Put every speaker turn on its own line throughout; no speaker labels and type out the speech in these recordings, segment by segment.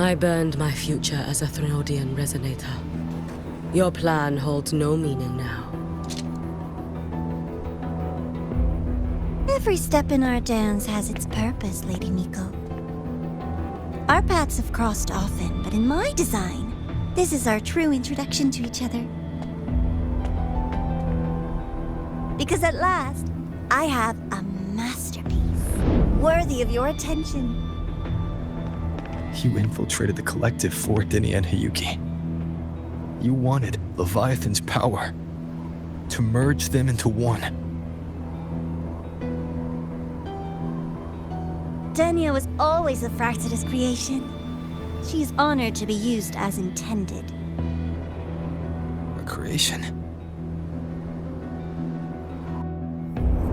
I burned my future as a Threnodian resonator. Your plan holds no meaning now.
Every step in our dance has its purpose, Lady Miko. Our paths have crossed often, but in my design, this is our true introduction to each other. Because at last, I have a masterpiece, worthy of your attention.
You infiltrated the collective for Dini and Hiyuki. You wanted Leviathan's power to merge them into one.
Denia was always a Fractidus creation. She is honored to be used as intended.
A creation?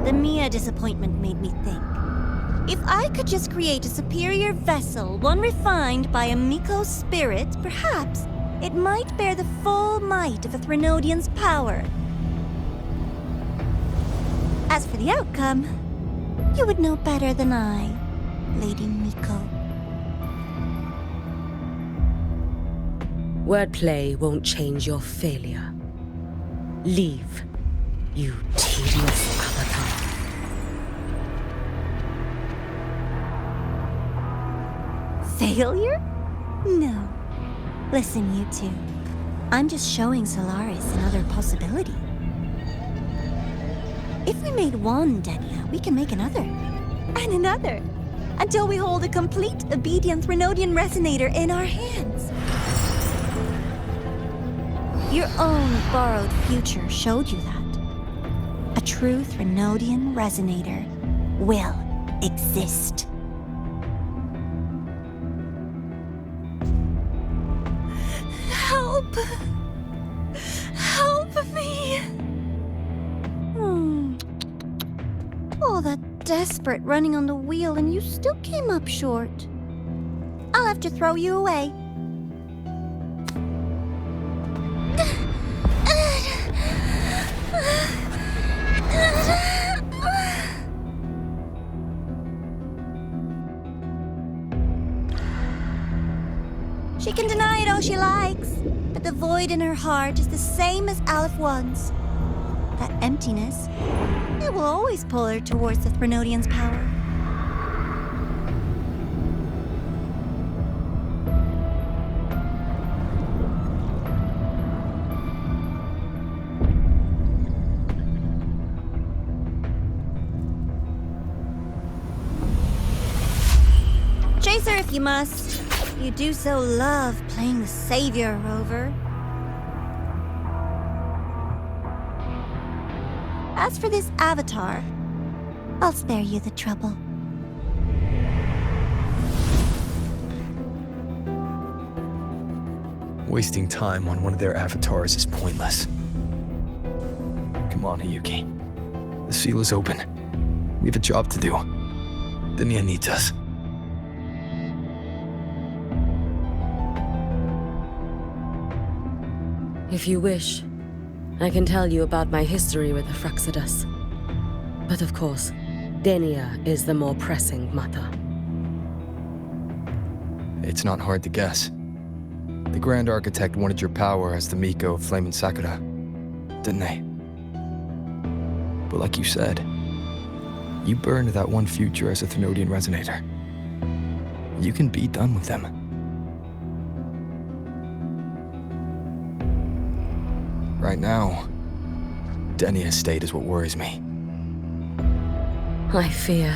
The Mia disappointment made me think. If I could just create a superior vessel, one refined by a Miko's spirit, perhaps it might bear the full might of a Threnodian's power. As for the outcome, you would know better than I, Lady Miko.
Wordplay won't change your failure. Leave, you tedious avatar.
Failure? No. Listen, you two. I'm just showing Solaris another possibility. If we made one Denia, we can make another. And another. Until we hold a complete, obedient Threnodian resonator in our hands. Your own borrowed future showed you that. A true Threnodian resonator will exist. Help! Help me! All that desperate running on the wheel and you still came up short. I'll have to throw you away. She can deny it all she likes, but the void in her heart is the same as Aleph One's. That emptiness, it will always pull her towards the Threnodian's power. Chase her if you must. You do so love playing the savior, Rover. As for this avatar, I'll spare you the trouble.
Wasting time on one of their avatars is pointless. Come on, Hiyuki. The seal is open. We have a job to do. Denia needs us.
If you wish, I can tell you about my history with the Fractidus. But of course, Denia is the more pressing matter.
It's not hard to guess. The Grand Architect wanted your power as the Miko of Flame and Sakura, didn't they? But like you said, you burned that one future as a Threnodian resonator. You can be done with them. Right now, Denia's state is what worries me.
I fear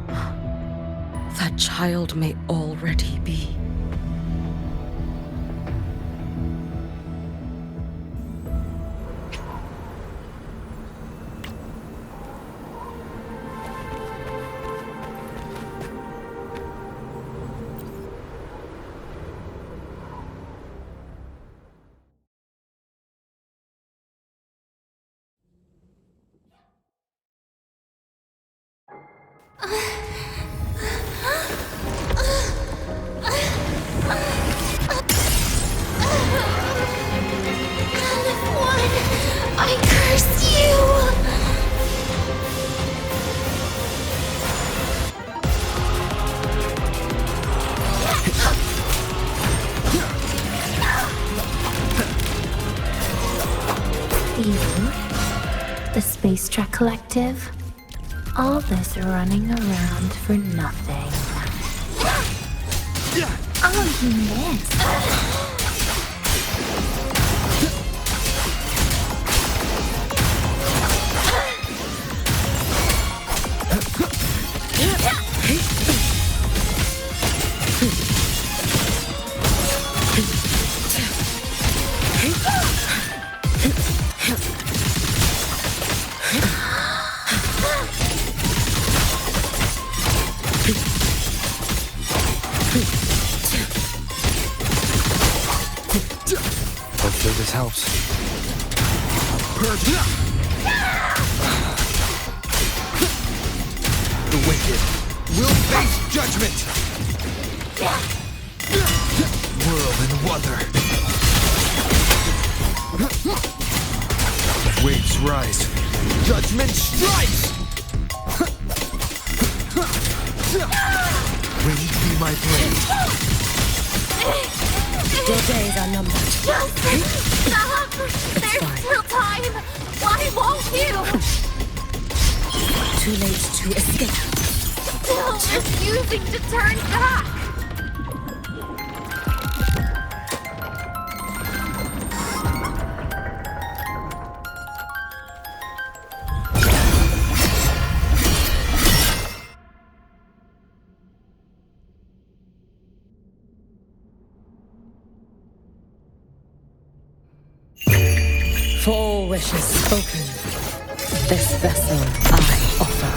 that child may already be.
I curse you!
Space Trek Collective. All this running around for nothing. Oh, you missed.
Hopefully this helps. Purge. The wicked will face judgment. Whirl and Wuthering. Waves rise. Judgment strikes. Wind be my blade.
Your days are numbered.
Stop! There's still time! Why won't you?
Too late to escape.
Still refusing to turn back!
For all wishes spoken, this vessel I offer.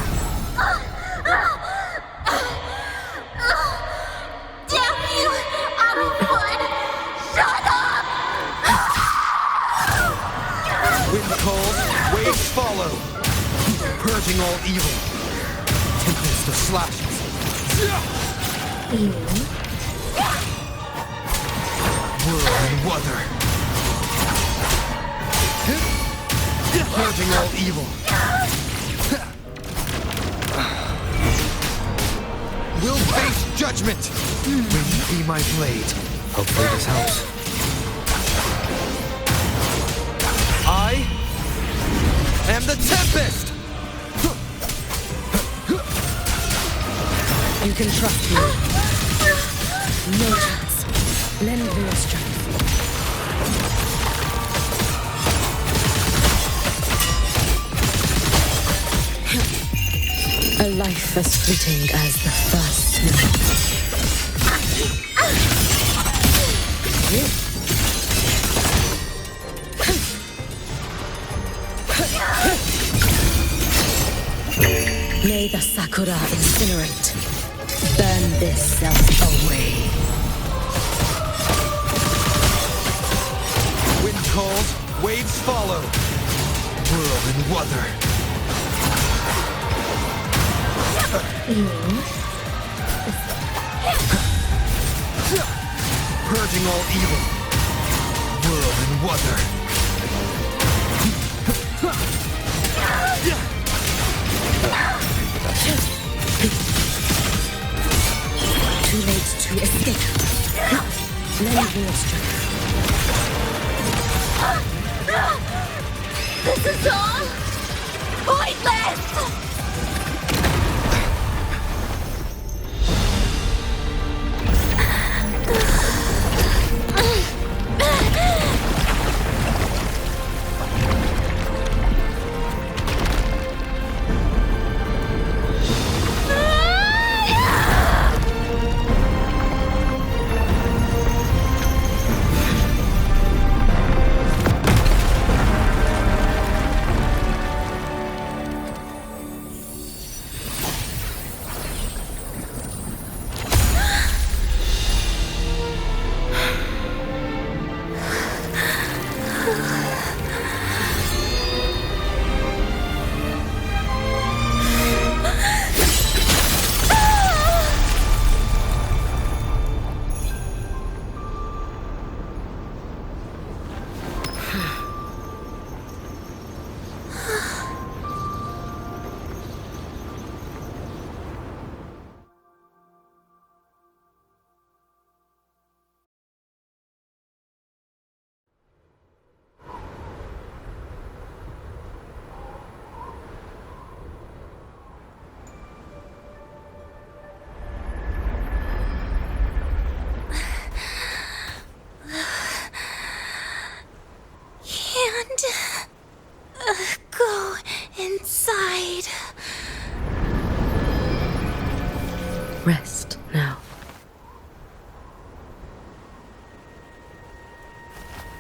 Damn you! Out of blood! Shut up!
Wind calls, waves follow. Purging all evil. Tempest of slashes. Whirl and Wuthering. Purging all evil. Will face judgment. Wind be my blade. Hopefully this helps. I am the Tempest.
You can trust me. No chance. Lend me your strength. A life as fleeting as the first snow. May the Sakura incinerate. Burn this self away.
Wind calls, waves follow. Whirl and Wuthering. Purging all evil. Whirl and Wuthering.
Too late to escape. Lend me your strength.
This is all pointless!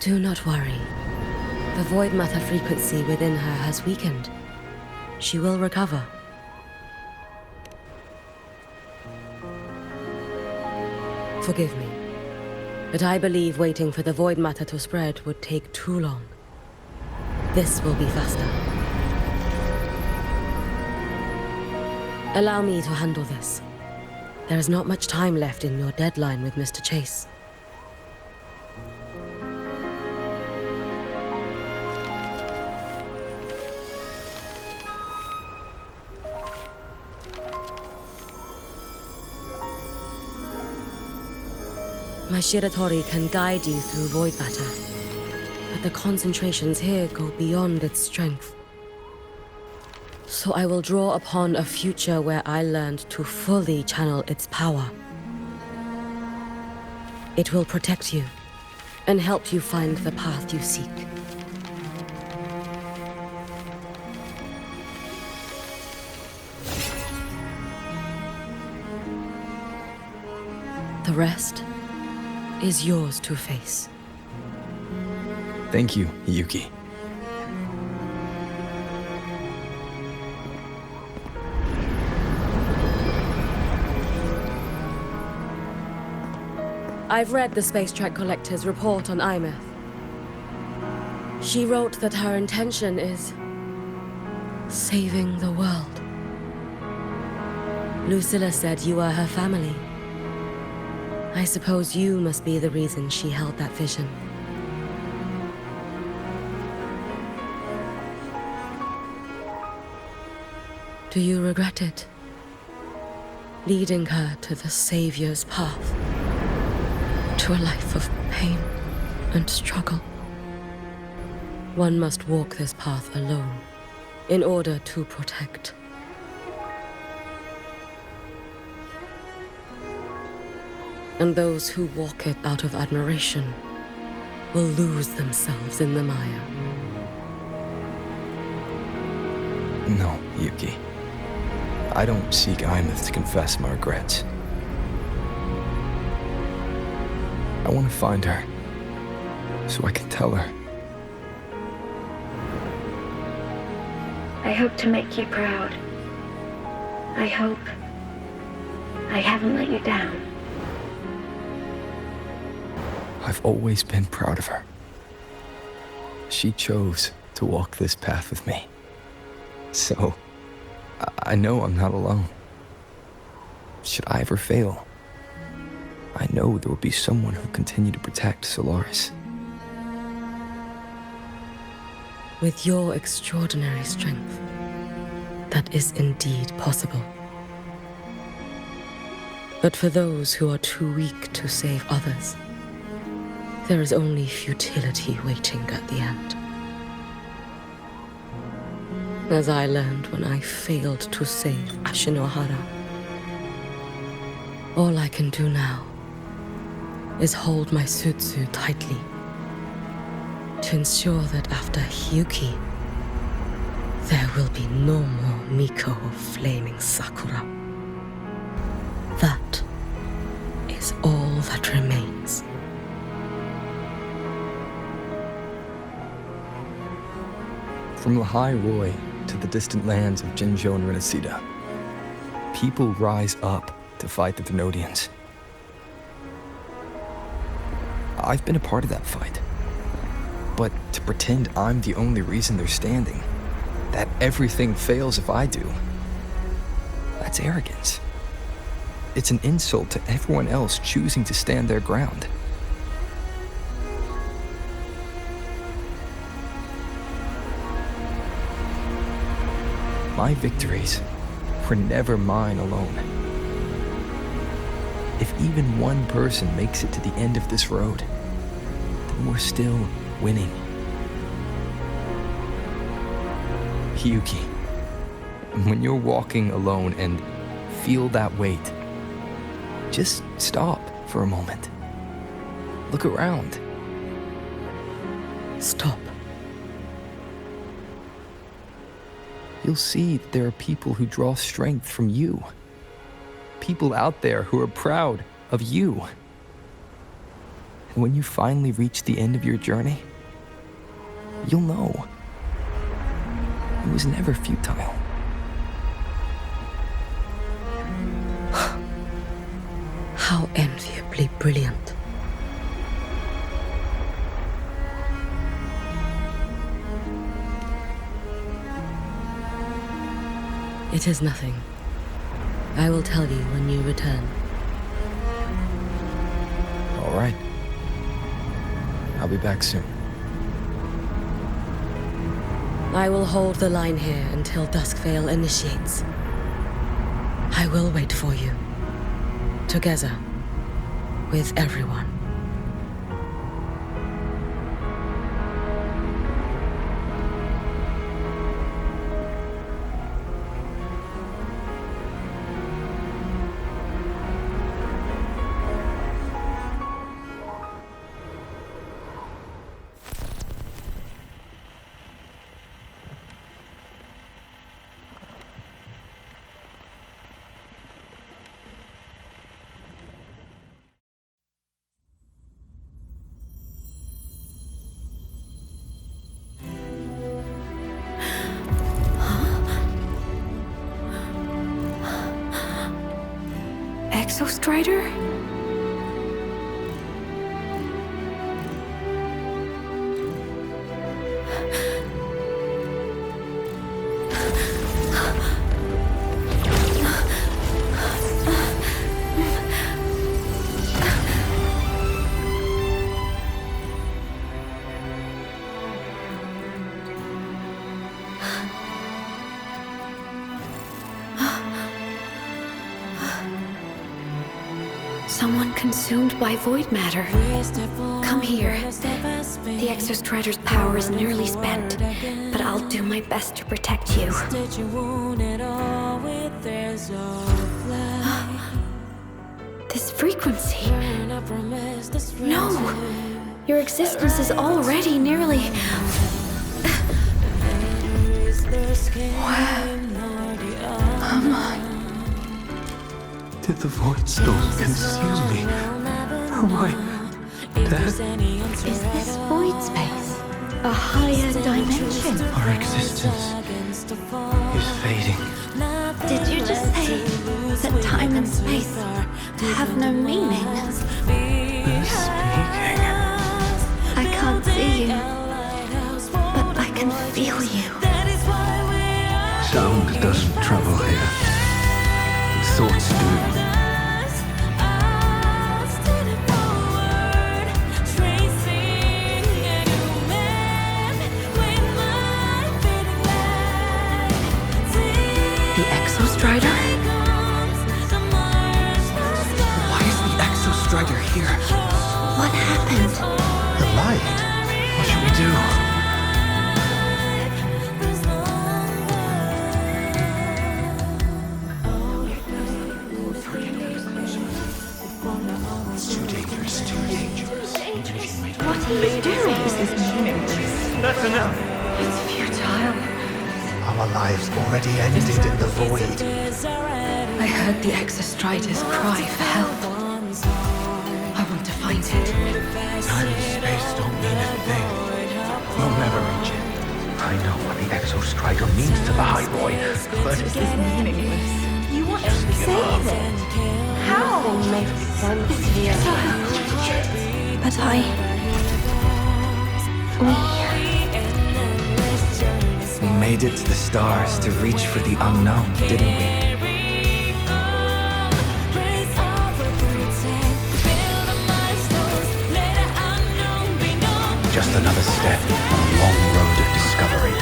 Do not worry. The Void Matter frequency within her has weakened. She will recover. Forgive me, but I believe waiting for the Void Matter to spread would take too long. This will be faster. Allow me to handle this. There is not much time left in your deadline with Mr. Chase. My Shiratori can guide you through Void Matter, but the concentrations here go beyond its strength. So I will draw upon a future where I learned to fully channel its power. It will protect you and help you find the path you seek. The rest is yours to face.
Thank you, Yuki.
I've read the Space Trek Collector's report on Imeth. She wrote that her intention is saving the world. Lucilla said you are her family. I suppose you must be the reason she held that vision. Do you regret it? Leading her to the Savior's path? To a life of pain and struggle? One must walk this path alone in order to protect. And those who walk it out of admiration will lose themselves in the mire.
No, Yuki. I don't seek Imeth to confess my regrets. I want to find her, so I can tell her.
I hope to make you proud. I hope I haven't let you down.
I've always been proud of her. She chose to walk this path with me. So, I know I'm not alone. Should I ever fail, I know there will be someone who'll continue to protect Solaris.
With your extraordinary strength, that is indeed possible. But for those who are too weak to save others, there is only futility waiting at the end. As I learned when I failed to save Ashinohara. All I can do now is hold my Sutsu tightly to ensure that after Hyuki, there will be no more Miko of Flaming Sakura. That is all that remains.
From Lahai Roy to the distant lands of Jinzhou and Renacida, people rise up to fight the Thenodians. I've been a part of that fight. But to pretend I'm the only reason they're standing, that everything fails if I do, that's arrogance. It's an insult to everyone else choosing to stand their ground. My victories were never mine alone. If even one person makes it to the end of this road, then we're still winning. Hyuki, when you're walking alone and feel that weight, just stop for a moment. Look around.
Stop.
You'll see that there are people who draw strength from you. People out there who are proud of you. And when you finally reach the end of your journey, you'll know. It was never futile.
How enviably brilliant. It is nothing. I will tell you when you return.
All right. I'll be back soon.
I will hold the line here until Duskvale initiates. I will wait for you. Together. With everyone.
Exostrider? Someone consumed by void matter. Come here. The Exostrider's power is nearly spent, but I'll do my best to protect you. This frequency. No! Your existence is already nearly... Where am I?
Did the void storm consume me? Am I dead?
Is this void space a higher dimension?
Our existence is fading.
Did you just say that time and space have no meaning?
Who's speaking?
I can't see you, but I can feel you.
Sound doesn't travel here. Thoughts do.
The Exostrider?
Why is the Exostrider here?
What happened?
The light. What should we do? It's too dangerous, too dangerous.
What are you doing?
That's enough.
It's futile.
Our lives already ended in the void.
I heard the Exostrider's cry for help. I want to find it.
Time and space don't mean a thing. We'll never reach it. I know what the Exostrider means to the High Boy, but
This is meaningless.
You want to save it? How? It's futile. But
we made it to the stars to reach for the unknown, didn't we? Just another step on a long road of discovery.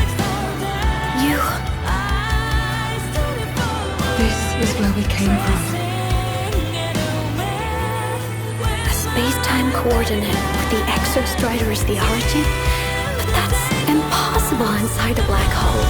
You...
This is where we came from.
A space-time coordinate with the Exostrider as the origin? But that's impossible inside a black hole.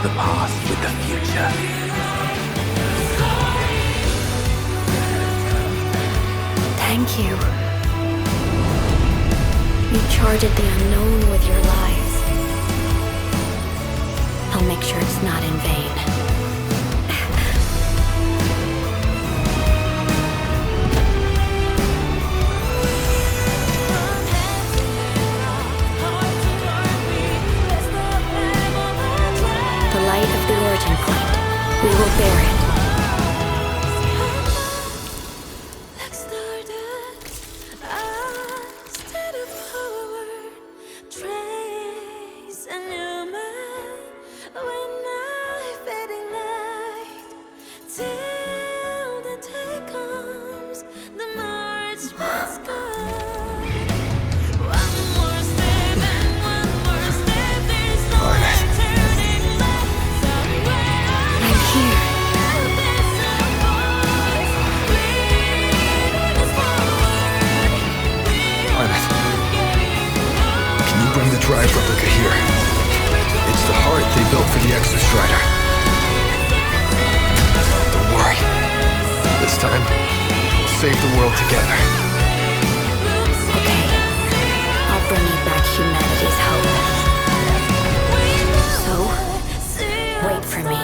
The past with the future.
Thank you. You charted the unknown with your lives. I'll make sure it's not in vain. The light of the origin point. We will bear it.
Drive replica here. It's the heart they built for the Exostrider. Don't worry. This time, we'll save the world together.
Okay. I'll bring you back humanity's hope. So, wait for me.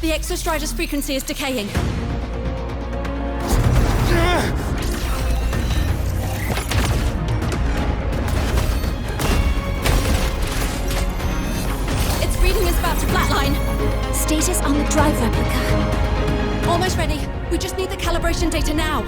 The Exostrider's frequency is decaying. Its reading is about to flatline.
Status on the drive replica.
Almost ready. We just need the calibration data now.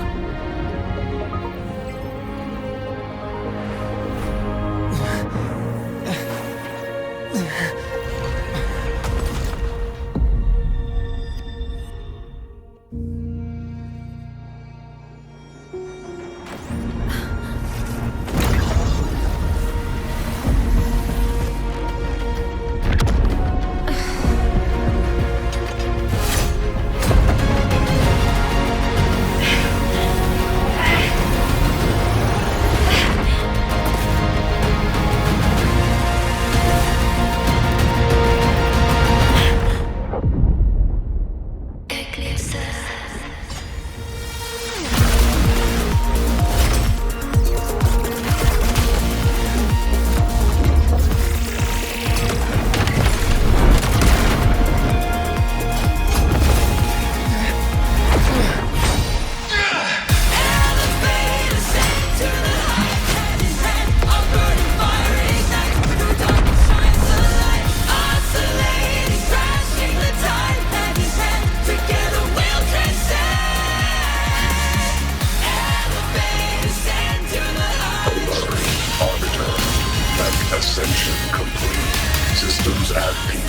systems at peak,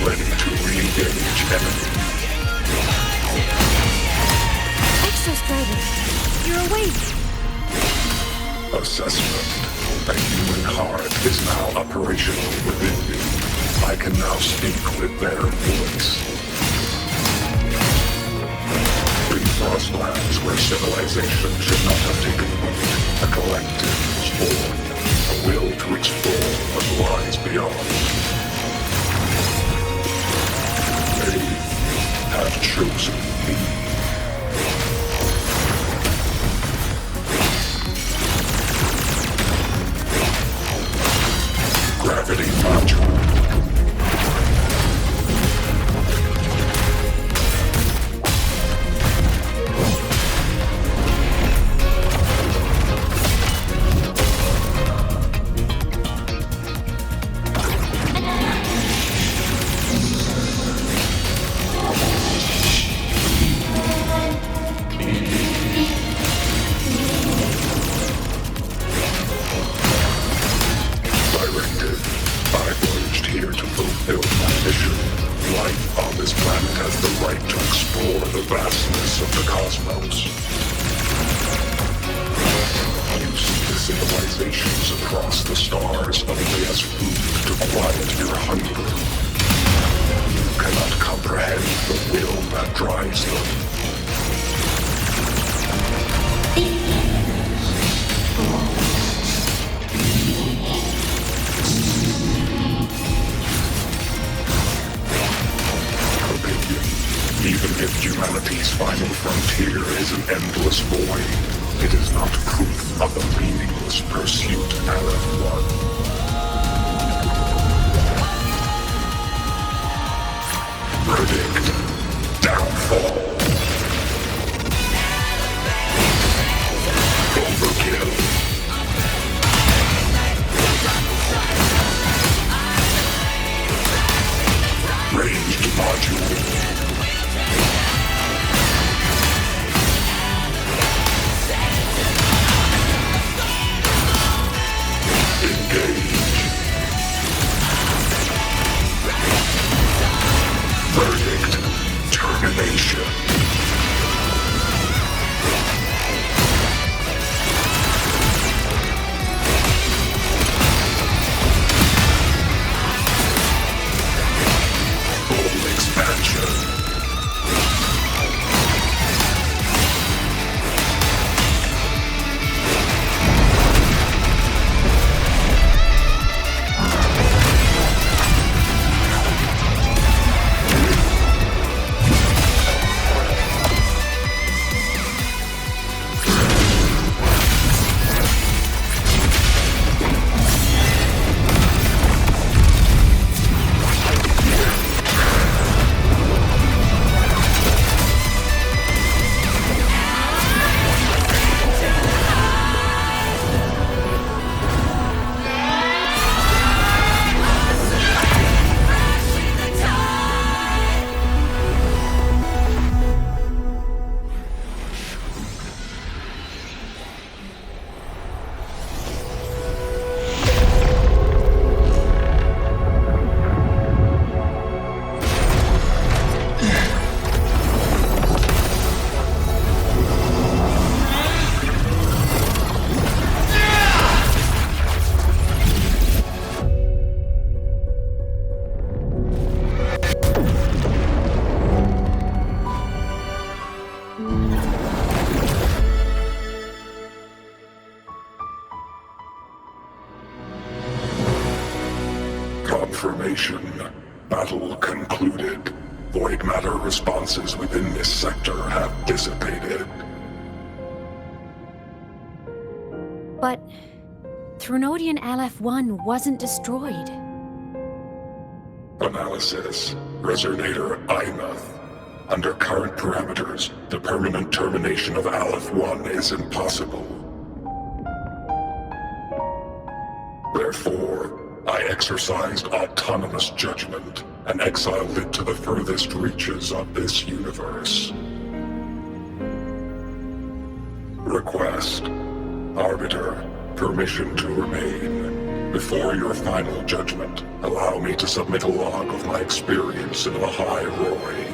ready to re-engage enemy.
Exostriders, you're awake.
Assessment. A human heart is now operational within me. I can now speak with their voice. In Frostlands, where civilization should not have taken root, a collective was born, a will to explore what lies beyond. They have chosen me. Gravity module. Even if humanity's final frontier is an endless void, it is not proof of the meaningless pursuit Aleph-1. Verdict. Downfall. Overkill. Ranged module. Verdict. Termination. Full expansion. Confirmation. Battle concluded. Void matter responses within this sector have dissipated.
But Threnodian Aleph-1 wasn't destroyed.
Analysis. Resonator Imath. Under current parameters, the permanent termination of Aleph-1 is impossible. Therefore, I exercised autonomous judgment and exiled it to the furthest reaches of this universe. Request. Arbiter, permission to remain. Before your final judgment, allow me to submit a log of my experience in Lahai Roy.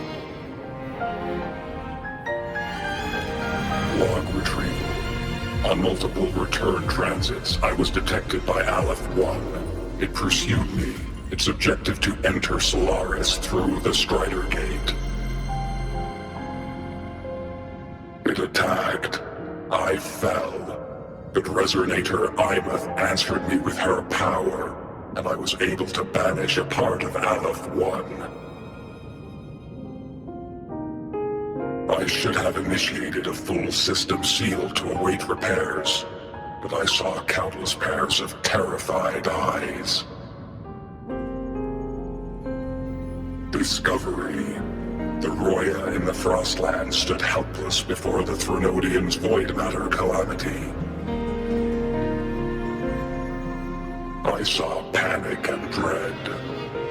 Log retrieval. On multiple return transits, I was detected by Aleph-1. It pursued me, its objective to enter Solaris through the Strider Gate. It attacked. I fell. But Resonator Imeth answered me with her power, and I was able to banish a part of Aleph-1. I should have initiated a full system seal to await repairs, but I saw countless pairs of terrified eyes. Discovery. The Roya in the Frostland stood helpless before the Threnodians' void matter calamity. I saw panic and dread.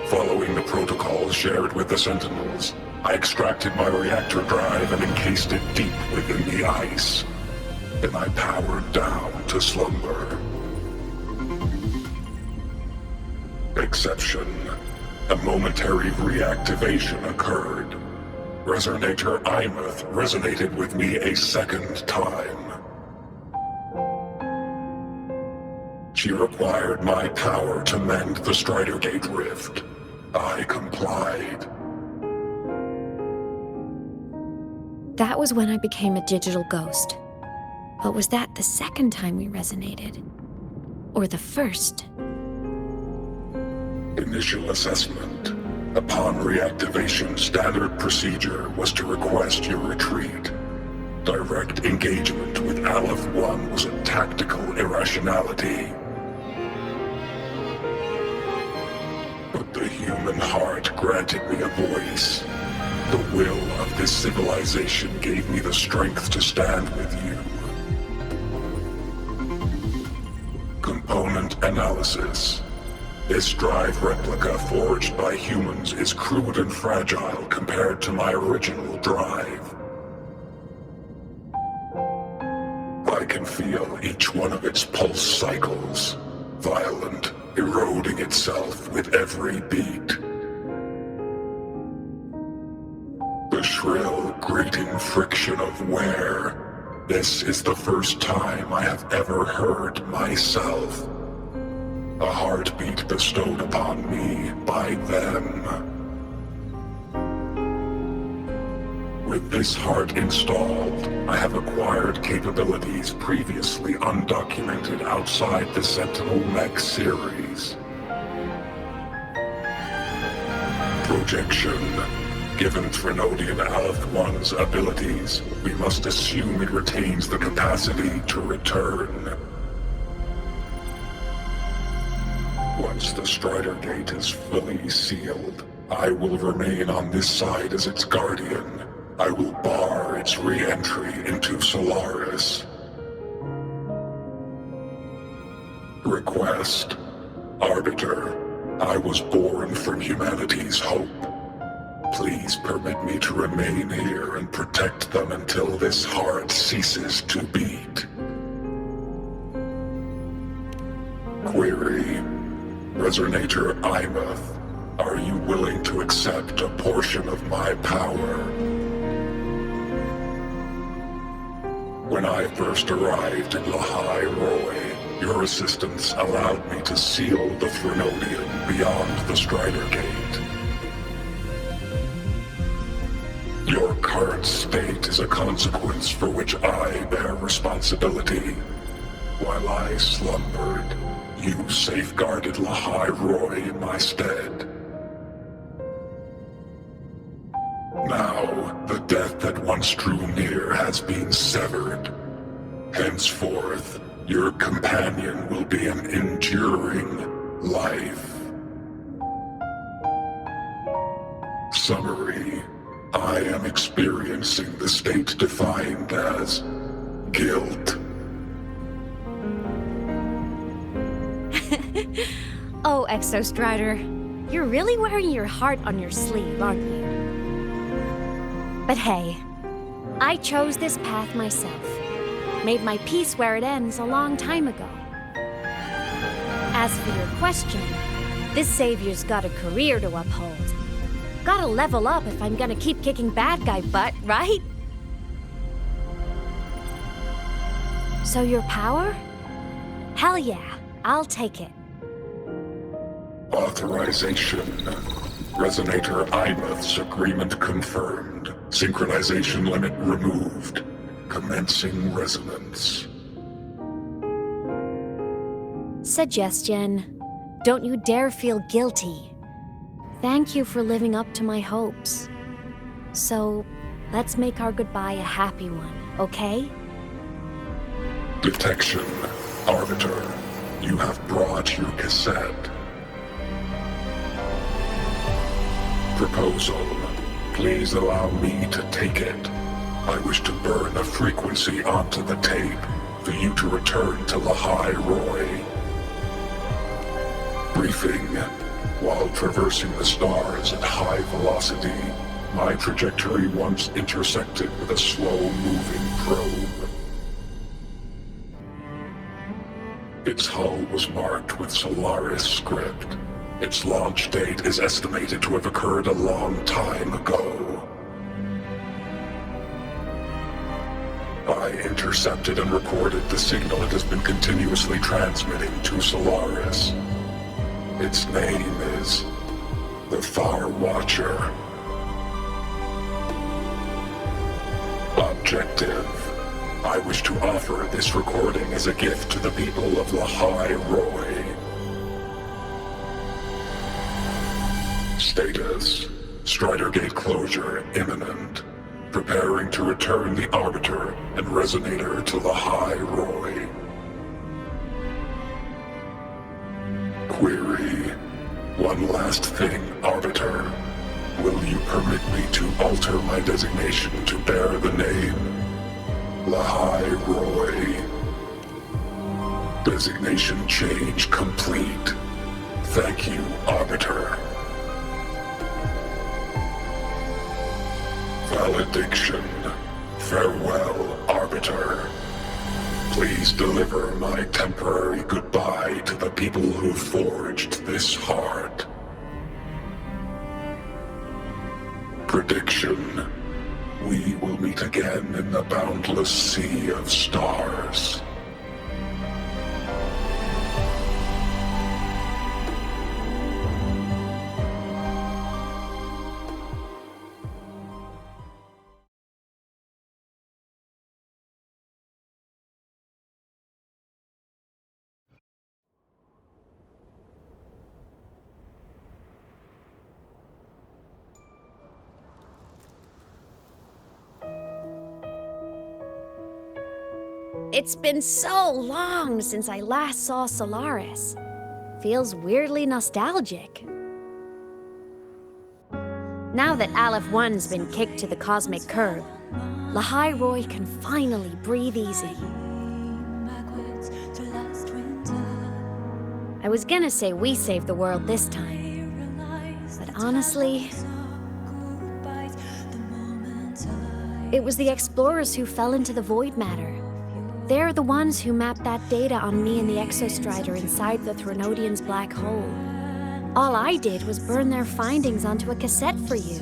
Following the protocols shared with the Sentinels, I extracted my reactor drive and encased it deep within the ice. Then I powered down to slumber. Exception. A momentary reactivation occurred. Resonator Imeth resonated with me a second time. She required my power to mend the Strider Gate rift. I complied.
That was when I became a digital ghost. But was that the second time we resonated? Or the first?
Initial assessment. Upon reactivation, standard procedure was to request your retreat. Direct engagement with Aleph-1 was a tactical irrationality. But the human heart granted me a voice. The will of this civilization gave me the strength to stand with you. Component analysis. This drive replica forged by humans is crude and fragile compared to my original drive. I can feel each one of its pulse cycles, violent, eroding itself with every beat. The shrill, grating friction of wear. This is the first time I have ever heard myself. A heartbeat bestowed upon me by them. With this heart installed, I have acquired capabilities previously undocumented outside the Sentinel Mech series. Projection. Given Threnodian Aleph-1's abilities, we must assume it retains the capacity to return. Once the Strider Gate is fully sealed, I will remain on this side as its guardian. I will bar its re-entry into Solaris. Request. Arbiter, I was born from humanity's hope. Please permit me to remain here and protect them until this heart ceases to beat. Query. Resonator Imeth, are you willing to accept a portion of my power? When I first arrived in Lahai Roy, your assistance allowed me to seal the Threnodian beyond the Strider Gate. Your current state is a consequence for which I bear responsibility. While I slumbered, you safeguarded Lahai Roy in my stead. Now, the death that once drew near has been severed. Henceforth, your companion will be an enduring life. Summary. I am experiencing the state defined as guilt.
Oh, Exostrider, you're really wearing your heart on your sleeve, aren't you? But hey, I chose this path myself. Made my peace where it ends a long time ago. As for your question, this savior's got a career to uphold. Gotta level up if I'm gonna keep kicking bad guy butt, right? So your power? Hell yeah, I'll take it.
Authorization. Resonator Imouth's agreement confirmed. Synchronization limit removed. Commencing resonance.
Suggestion. Don't you dare feel guilty. Thank you for living up to my hopes. So, let's make our goodbye a happy one, okay?
Detection. Arbiter, you have brought your cassette. Proposal. Please allow me to take it. I wish to burn a frequency onto the tape for you to return to Lahai Roy. Briefing. While traversing the stars at high velocity, my trajectory once intersected with a slow-moving probe. Its hull was marked with Solaris script. Its launch date is estimated to have occurred a long time ago. I intercepted and recorded the signal it has been continuously transmitting to Solaris. Its name is the Far Watcher. Objective. I wish to offer this recording as a gift to the people of Lahai Roy. Status. Strider Gate closure imminent. Preparing to return the Arbiter and Resonator to Lahai Roy. Query. One last thing, Arbiter. Will you permit me to alter my designation to bear the name Lahai Roy? Designation change complete. Thank you, Arbiter. Valediction. Farewell, Arbiter. Please deliver my temporary goodbye to the people who forged this heart. Prediction. We will meet again in the boundless sea of stars.
It's been so long since I last saw Solaris. Feels weirdly nostalgic. Now that Aleph 1's been kicked to the cosmic curb, Lahai Roy can finally breathe easy. I was gonna say we saved the world this time, but honestly, it was the explorers who fell into the void matter. They're the ones who mapped that data on me and the Exostrider inside the Threnodian's black hole. All I did was burn their findings onto a cassette for you.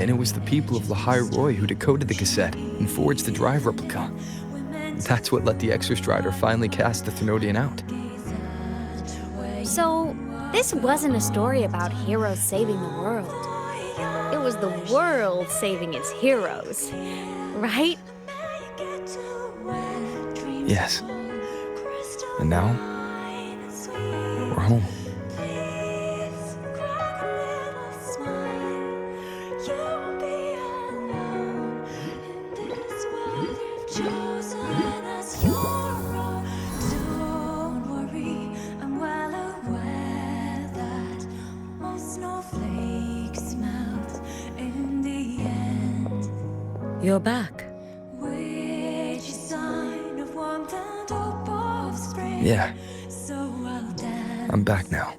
And it was the people of Lahai Roy who decoded the cassette and forged the drive replica. That's what let the Exostrider finally cast the Threnodian out.
So, this wasn't a story about heroes saving the world. It was the world saving its heroes, right?
Yes. And now, we're home.
You're back.
Yeah. I'm back now.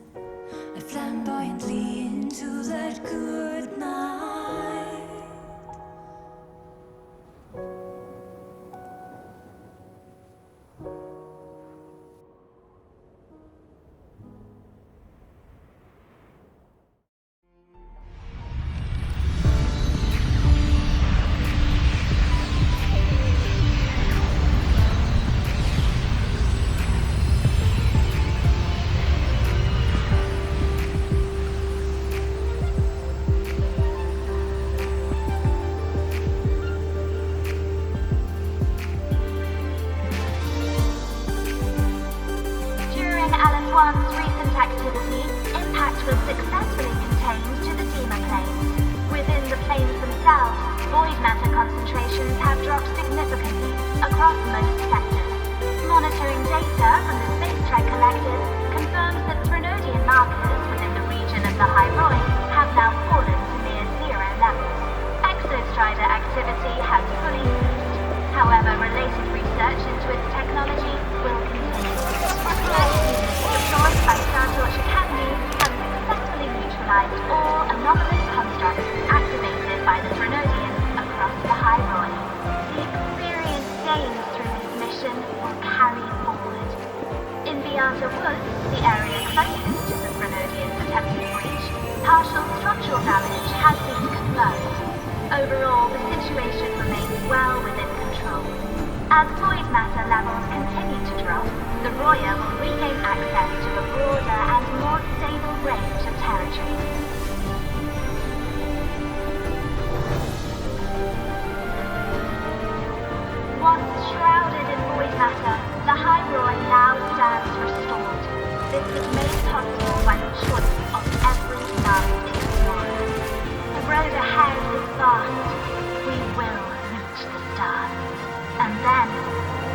concentrations have dropped significantly across most sectors. Monitoring data from the Space Trek Collective confirms that Threnodian markers within the region of the Hyroi have now fallen to near zero levels. Exostrider activity has fully ceased. However, related research into its technology will continue. Research units deployed by Star Torch Academy have successfully neutralized all anomalous constructs activated by the Threnodians across the Hyroi. The experience gained through this mission will carry forward. In the Outer Woods, the area closest to the Threnodians' attempted breach, partial structural damage has been confirmed. Overall, the situation remains well within control. As void matter levels continue to drop, the Roya will regain access to a broader and more stable range of territory. Once shrouded in void matter, the Hyroi now stands restored. This was made possible by the choice of every last explorer. The road ahead is vast. We will reach the stars. And then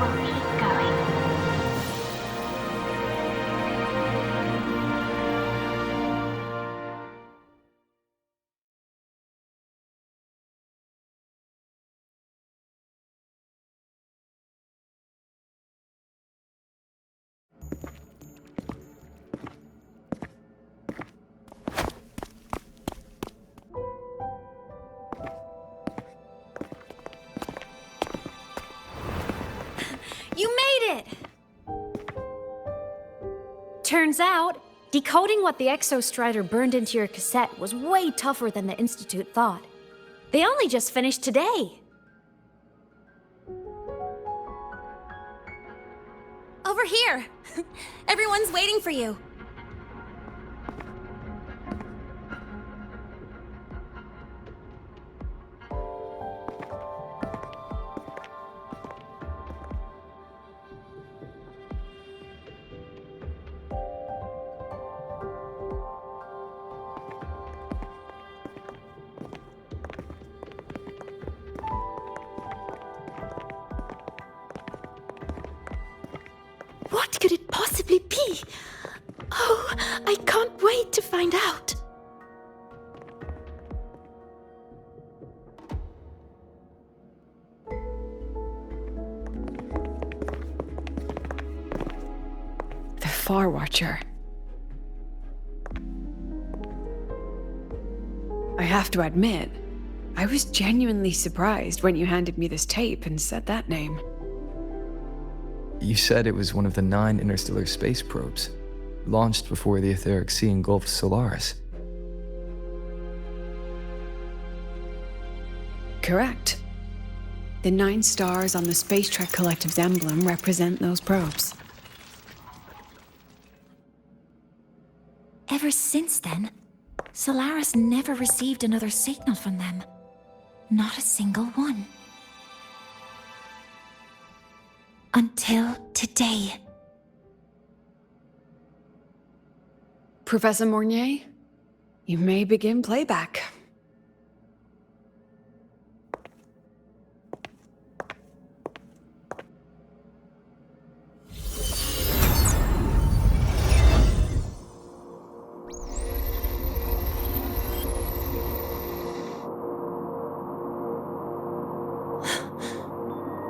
we'll keep going.
You made it!
Turns out, decoding what the Exostrider burned into your cassette was way tougher than the Institute thought. They only just finished today.
Over here! Everyone's waiting for you.
What could it possibly be? Oh, I can't wait to find out.
The Far Watcher. I have to admit, I was genuinely surprised when you handed me this tape and said that name.
You said it was one of the 9 interstellar space probes, launched before the etheric sea engulfed Solaris.
Correct. The 9 stars on the Space Trek Collective's emblem represent those probes.
Ever since then, Solaris never received another signal from them. Not a single one. Until today.
Professor Mornier, you may begin playback.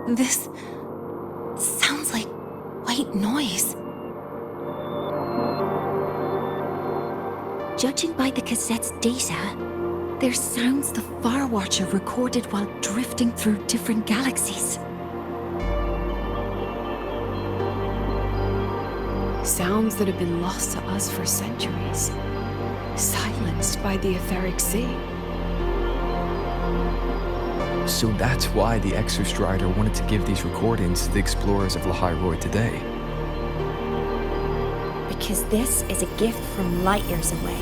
This sounds like white noise.
Judging by the cassette's data, they're sounds the Far Watcher recorded while drifting through different galaxies.
Sounds that have been lost to us for centuries, silenced by the etheric sea.
So that's why the Exostrider wanted to give these recordings to the explorers of L'Hyroi today.
Because this is a gift from light years away,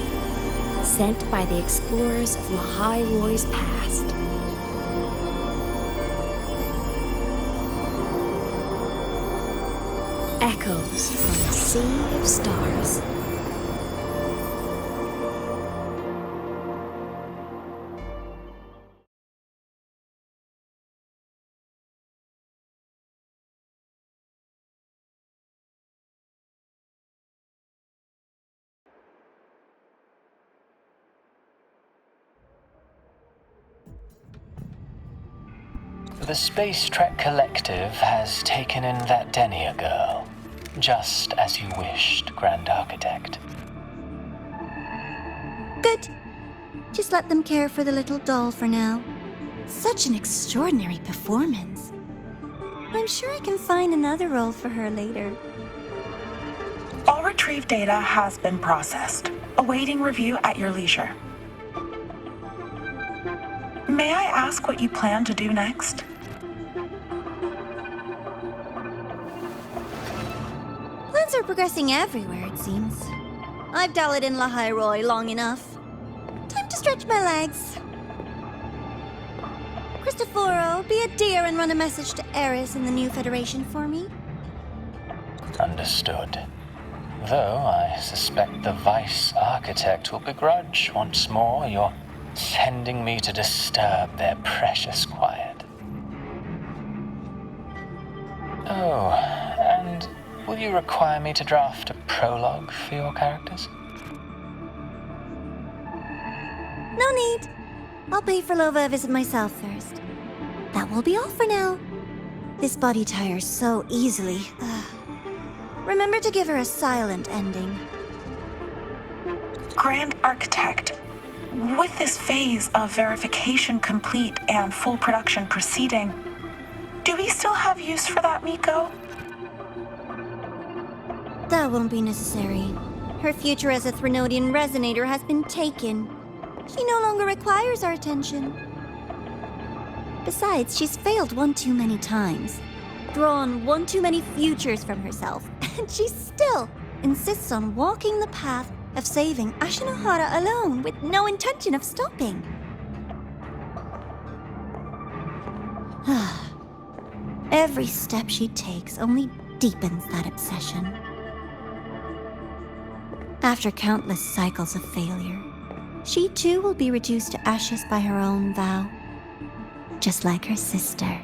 sent by the explorers of L'Hyroi's past. Echoes from a sea of stars.
The Space Trek Collective has taken in that Denia girl, just as you wished, Grand Architect.
Good. Just let them care for the little doll for now. Such an extraordinary performance. I'm sure I can find another role for her later.
All retrieved data has been processed, awaiting review at your leisure. May I ask what you plan to do next?
Plans are progressing everywhere, it seems. I've dallied in La Hyroi long enough. Time to stretch my legs. Cristoforo, be a dear and run a message to Eris in the new Federation for me.
Understood. Though I suspect the Vice Architect will begrudge once more your sending me to disturb their precious quiet. Oh, and will you require me to draft a prologue for your characters?
No need. I'll pay for Lova a visit myself first. That will be all for now. This body tires so easily. Remember to give her a silent ending.
Grand Architect, with this phase of verification complete and full production proceeding, do we still have use for that Miko?
That won't be necessary. Her future as a Threnodian resonator has been taken. She no longer requires our attention. Besides, she's failed one too many times, drawn one too many futures from herself, and she still insists on walking the path of saving Ashinohara alone with no intention of stopping. Every step she takes only deepens that obsession. After countless cycles of failure, she too will be reduced to ashes by her own vow, just like her sister.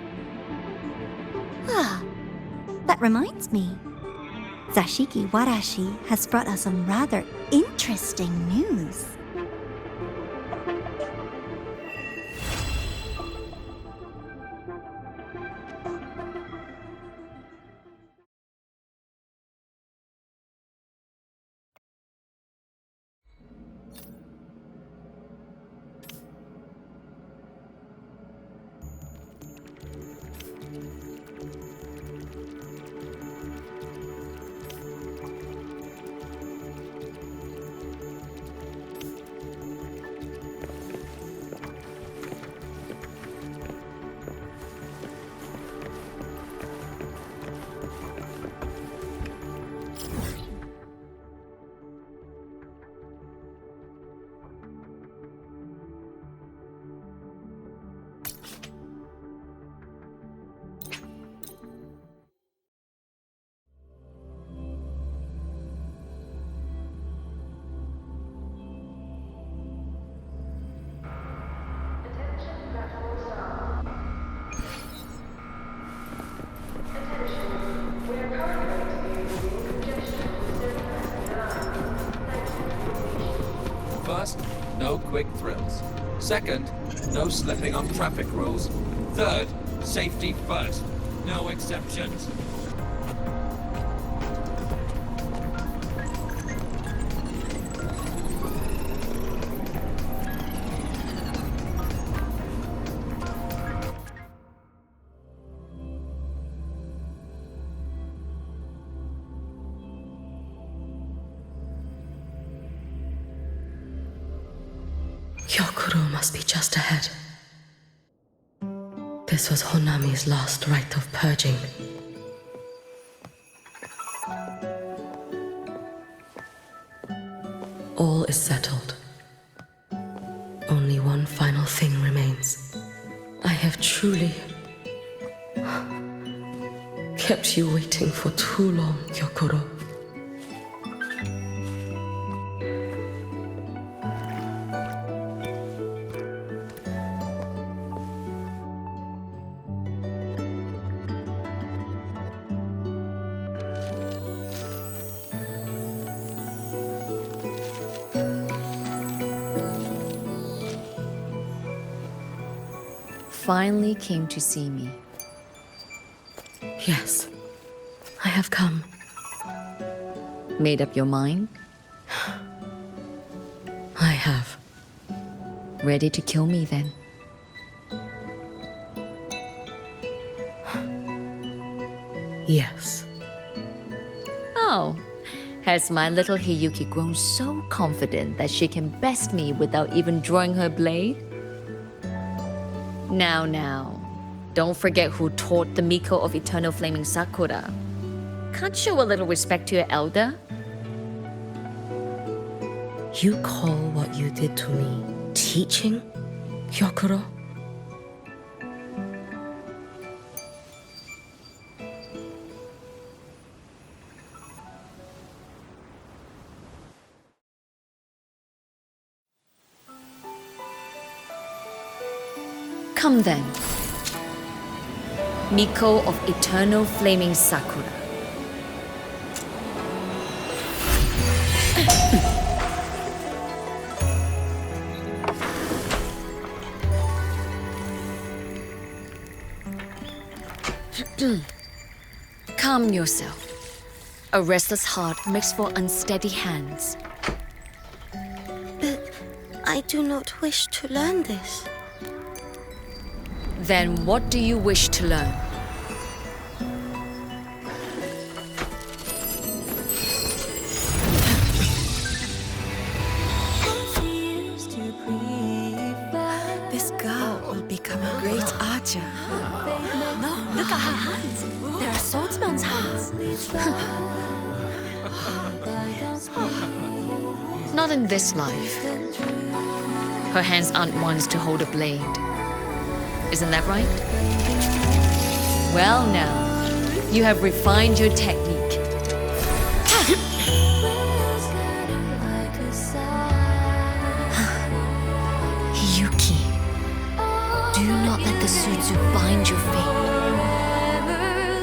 That reminds me. Zashiki Warashi has brought us some rather interesting news.
First, no quick thrills. Second, no slipping on traffic rules. Third, safety first. No exceptions.
Hyokuro must be just ahead. This was Honami's last rite of purging. All is settled. Only one final thing remains. I have truly kept you waiting for too long, Hyokuro.
finally came to see me.
Yes, I have come.
Made up your mind?
I have.
Ready to kill me then?
Yes.
Oh, has my little Hiyuki grown so confident that she can best me without even drawing her blade? Now, don't forget who taught the Miko of Eternal Flaming Sakura. Can't show a little respect to your elder?
You call what you did to me teaching, Hyokuro?
Come then. Miko of Eternal Flaming Sakura. Calm yourself. A restless heart makes for unsteady hands.
But I do not wish to learn this.
Then what do you wish to learn?
This girl will become a great archer. No, look at her hands. There are swordsman's hands.
Not in this life. Her hands aren't ones to hold a blade. Isn't that right? Well now, you have refined your technique. Hiyuki, do not let the Suzu bind your fate.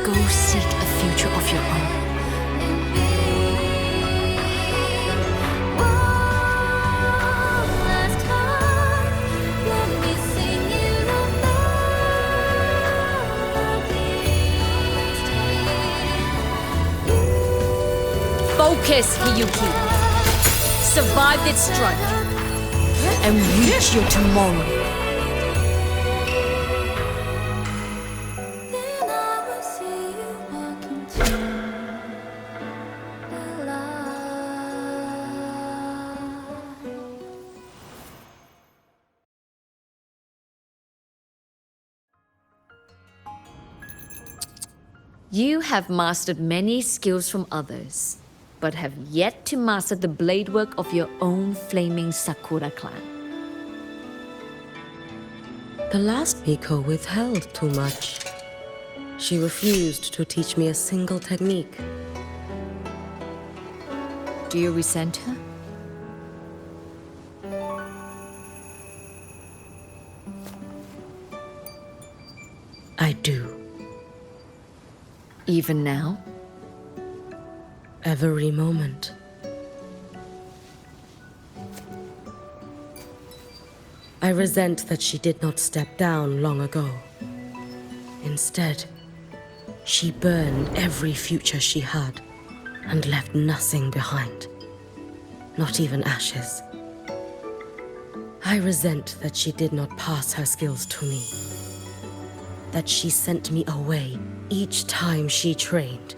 Go seek a future of your own. Focus, Hiyuki. Survive this strike and reach your tomorrow. You have mastered many skills from others, but have yet to master the blade work of your own flaming Sakura clan.
The last Miko withheld too much. She refused to teach me a single technique.
Do you resent her?
I do.
Even now?
Every moment. I resent that she did not step down long ago. Instead, she burned every future she had and left nothing behind. Not even ashes. I resent that she did not pass her skills to me. That she sent me away each time she trained.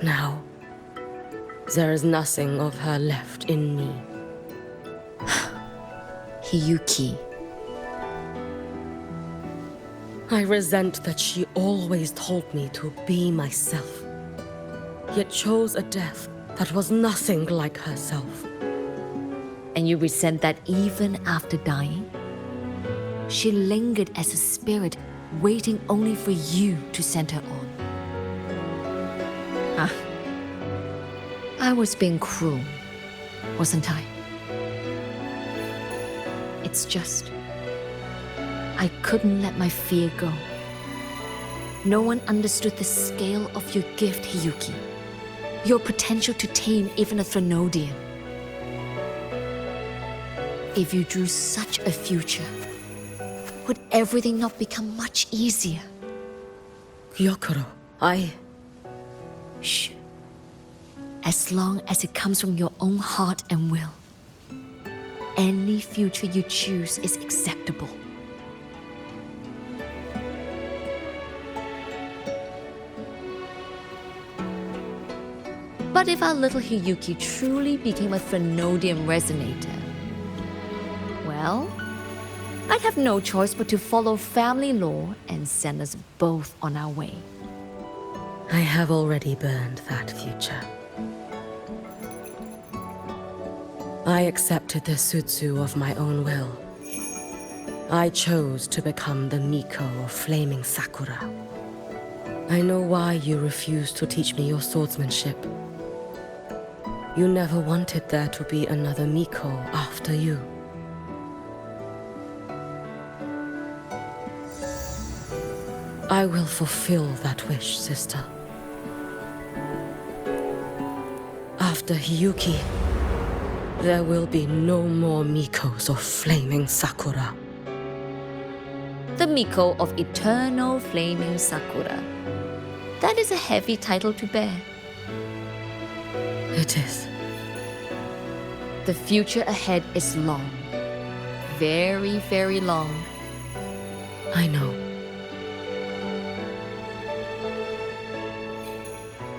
Now, there is nothing of her left in me.
Hiyuki.
I resent that she always told me to be myself, yet chose a death that was nothing like herself.
And you resent that even after dying? She lingered as a spirit, waiting only for you to send her on. I was being cruel, wasn't I? It's just, I couldn't let my fear go. No one understood the scale of your gift, Hiyuki. Your potential to tame even a Threnodian. If you drew such a future, would everything not become much easier?
Gyokuro,
Shh. As long as it comes from your own heart and will, any future you choose is acceptable. But if our little Hiyuki truly became a Threnodian resonator, well, I'd have no choice but to follow family law and send us both on our way.
I have already burned that future. I accepted the Sutsu of my own will. I chose to become the Miko of Flaming Sakura. I know why you refused to teach me your swordsmanship. You never wanted there to be another Miko after you. I will fulfill that wish, sister. After Hiyuki, there will be no more Mikos of Flaming Sakura.
The Miko of Eternal Flaming Sakura. That is a heavy title to bear.
It is.
The future ahead is long. Very, very long.
I know.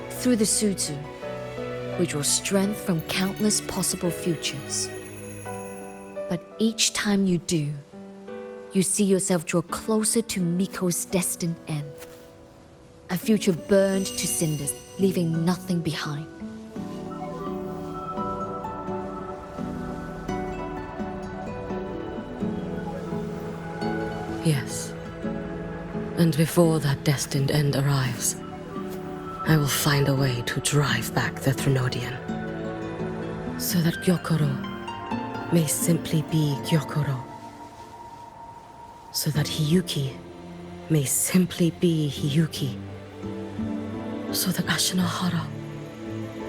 Through the Sutsu, we draw strength from countless possible futures. But each time you do, you see yourself draw closer to Miko's destined end. A future burned to cinders, leaving nothing behind.
Yes. And before that destined end arrives, I will find a way to drive back the Threnodian, so that Gyokuro may simply be Gyokuro, so that Hiyuki may simply be Hiyuki, so that Ashinahara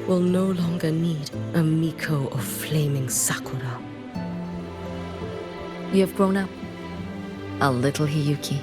will no longer need a Miko of Flaming Sakura.
You have grown up, a little Hiyuki.